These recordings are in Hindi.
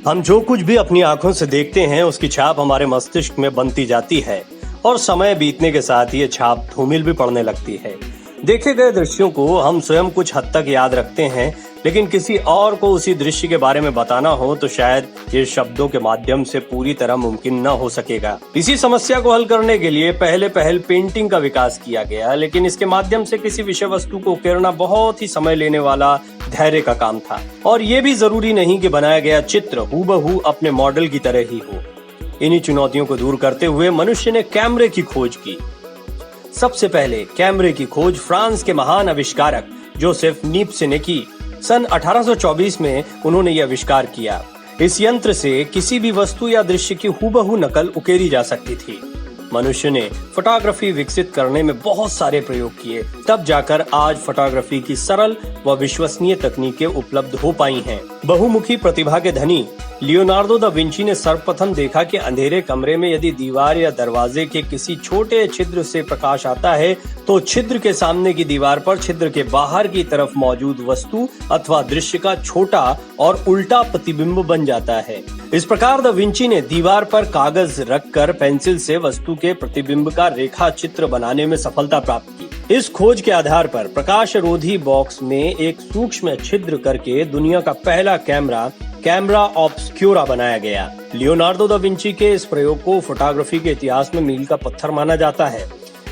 हम जो कुछ भी अपनी आंखों से देखते हैं उसकी छाप हमारे मस्तिष्क में बनती जाती है और समय बीतने के साथ ये छाप धूमिल भी पड़ने लगती है। देखे गए दृश्यों को हम स्वयं कुछ हद तक याद रखते हैं, लेकिन किसी और को उसी दृश्य के बारे में बताना हो तो शायद ये शब्दों के माध्यम से पूरी तरह मुमकिन न हो सकेगा। इसी समस्या को हल करने के लिए पहले पेंटिंग का विकास किया गया, लेकिन इसके माध्यम से किसी विषय वस्तु को उकेरना बहुत ही समय लेने वाला धैर्य का काम था। और ये भी जरूरी नहीं कि बनाया गया चित्र हूबहू अपने मॉडल की तरह ही हो। इन्हीं चुनौतियों को दूर करते हुए मनुष्य ने कैमरे की खोज की। सबसे पहले कैमरे की खोज फ्रांस के महान आविष्कारक जोसेफ नीप्से ने की। सन 1824 में उन्होंने यह आविष्कार किया। इस यंत्र से किसी भी वस्तु या दृश्य की हूबहू नकल उकेरी जा सकती थी। मनुष्य ने फोटोग्राफी विकसित करने में बहुत सारे प्रयोग किए, तब जाकर आज फोटोग्राफी की सरल व विश्वसनीय तकनीकें उपलब्ध हो पाई हैं। बहुमुखी प्रतिभा के धनी लियोनार्डो दा विंची ने सर्वप्रथम देखा कि अंधेरे कमरे में यदि दीवार या दरवाजे के किसी छोटे छिद्र से प्रकाश आता है तो छिद्र के सामने की दीवार पर छिद्र के बाहर की तरफ मौजूद वस्तु अथवा दृश्य का छोटा और उल्टा प्रतिबिंब बन जाता है। इस प्रकार दा विंची ने दीवार पर कागज रखकर पेंसिल से वस्तु के प्रतिबिंब का रेखा चित्र बनाने में सफलता प्राप्त की। इस खोज के आधार पर प्रकाश रोधी बॉक्स में एक सूक्ष्म छिद्र करके दुनिया का पहला कैमरा ऑब्सक्यूरा बनाया गया। लियोनार्डो दा विंची के इस प्रयोग को फोटोग्राफी के इतिहास में मील का पत्थर माना जाता है।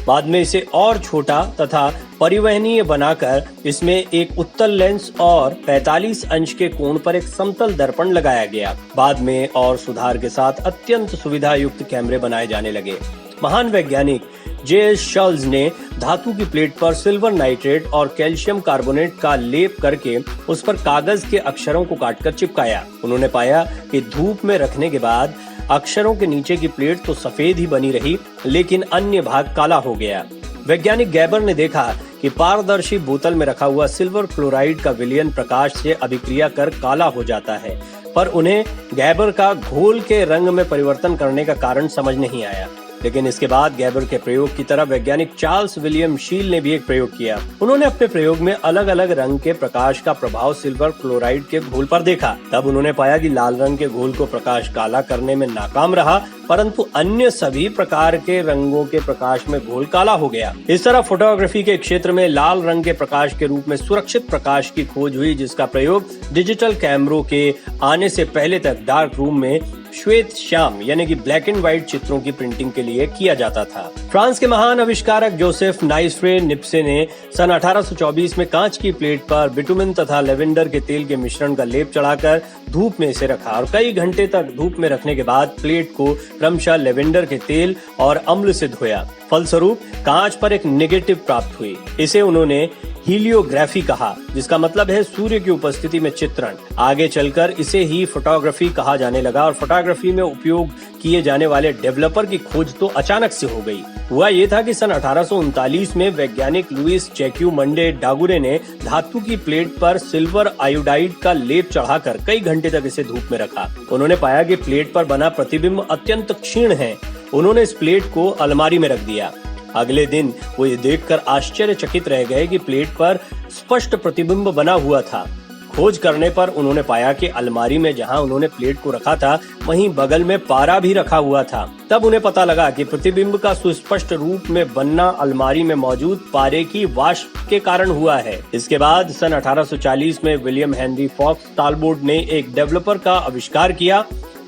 बाद में इसे और छोटा तथा परिवहनीय बनाकर इसमें एक उत्तल लेंस और 45 अंश के कोण पर एक समतल दर्पण लगाया गया। बाद में और सुधार के साथ अत्यंत सुविधा युक्त कैमरे बनाए जाने लगे। महान वैज्ञानिक जे.एस. शल्ज ने धातु की प्लेट पर सिल्वर नाइट्रेट और कैल्शियम कार्बोनेट का लेप करके उस पर कागज के अक्षरों को काटकर चिपकाया। उन्होंने पाया कि धूप में रखने के बाद अक्षरों के नीचे की प्लेट तो सफेद ही बनी रही, लेकिन अन्य भाग काला हो गया। वैज्ञानिक गैबर ने देखा कि पारदर्शी बोतल में रखा हुआ सिल्वर क्लोराइड का विलयन प्रकाश से अभिक्रिया कर काला हो जाता है, पर उन्हें गैबर का घोल के रंग में परिवर्तन करने का कारण समझ नहीं आया। लेकिन इसके बाद गैबर के प्रयोग की तरफ वैज्ञानिक चार्ल्स विलियम शील ने भी एक प्रयोग किया। उन्होंने अपने प्रयोग में अलग अलग रंग के प्रकाश का प्रभाव सिल्वर क्लोराइड के घोल पर देखा। तब उन्होंने पाया कि लाल रंग के घोल को प्रकाश काला करने में नाकाम रहा, परंतु अन्य सभी प्रकार के रंगों के प्रकाश में घोल काला हो गया। इस तरह फोटोग्राफी के क्षेत्र में लाल रंग के प्रकाश के रूप में सुरक्षित प्रकाश की खोज हुई, जिसका प्रयोग डिजिटल कैमरों के आने से पहले तक डार्क रूम में श्वेत श्याम यानी कि ब्लैक एंड व्हाइट चित्रों की प्रिंटिंग के लिए किया जाता था। फ्रांस के महान आविष्कारक जोसेफ नीप्से ने सन 1824 में कांच की प्लेट पर बिटुमेन तथा लेवेंडर के तेल के मिश्रण का लेप चढ़ाकर धूप में इसे रखा और कई घंटे तक धूप में रखने के बाद प्लेट को क्रमशः लेवेंडर के तेल और अम्ल से धोया। फलस्वरूप कांच पर एक नेगेटिव प्राप्त हुई। इसे उन्होंने हीलियोग्राफी कहा, जिसका मतलब है सूर्य की उपस्थिति में चित्रण। आगे चलकर इसे ही फोटोग्राफी कहा जाने लगा और फोटोग्राफी में उपयोग किए जाने वाले डेवलपर की खोज तो अचानक से हो गई। हुआ ये था कि सन 1839 में वैज्ञानिक लुइस जैक्यू मंडे डागुरे ने धातु की प्लेट पर सिल्वर आयोडाइड का लेप चढ़ाकर कई घंटे तक इसे धूप में रखा। उन्होंने पाया कि प्लेट पर बना प्रतिबिंब अत्यंत क्षीण है। उन्होंने इस प्लेट को अलमारी में रख दिया। अगले दिन वो ये देखकर आश्चर्यचकित रह गए कि प्लेट पर स्पष्ट प्रतिबिंब बना हुआ था। खोज करने पर उन्होंने पाया कि अलमारी में जहां उन्होंने प्लेट को रखा था वहीं बगल में पारा भी रखा हुआ था। तब उन्हें पता लगा कि प्रतिबिंब का सुस्पष्ट रूप में बनना अलमारी में मौजूद पारे की वाष्प के कारण हुआ है। इसके बाद सन 1840 में विलियम हेनरी फॉक्स टालबोट ने एक डेवलपर का आविष्कार किया,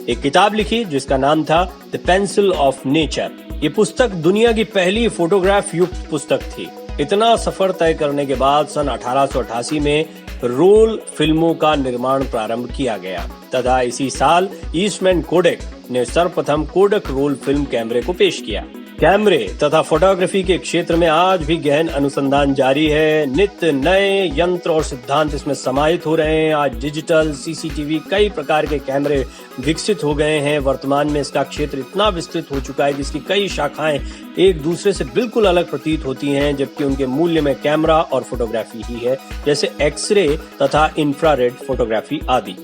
एक किताब लिखी जिसका नाम था द पेंसिल ऑफ नेचर। ये पुस्तक दुनिया की पहली फोटोग्राफ युक्त पुस्तक थी। इतना सफर तय करने के बाद सन 1888 में रोल फिल्मों का निर्माण प्रारंभ किया गया तथा इसी साल ईस्टमैन कोडक ने सर्वप्रथम कोडक रोल फिल्म कैमरे को पेश किया। कैमरे तथा फोटोग्राफी के क्षेत्र में आज भी गहन अनुसंधान जारी है। नित्य नए यंत्र और सिद्धांत इसमें समाहित हो रहे हैं। आज डिजिटल, सीसीटीवी, कई प्रकार के कैमरे विकसित हो गए हैं। वर्तमान में इसका क्षेत्र इतना विस्तृत हो चुका है कि इसकी कई शाखाएं एक दूसरे से बिल्कुल अलग प्रतीत होती हैं, जबकि उनके मूल्य में कैमरा और फोटोग्राफी ही है, जैसे एक्सरे तथा इंफ्रारेड फोटोग्राफी आदि।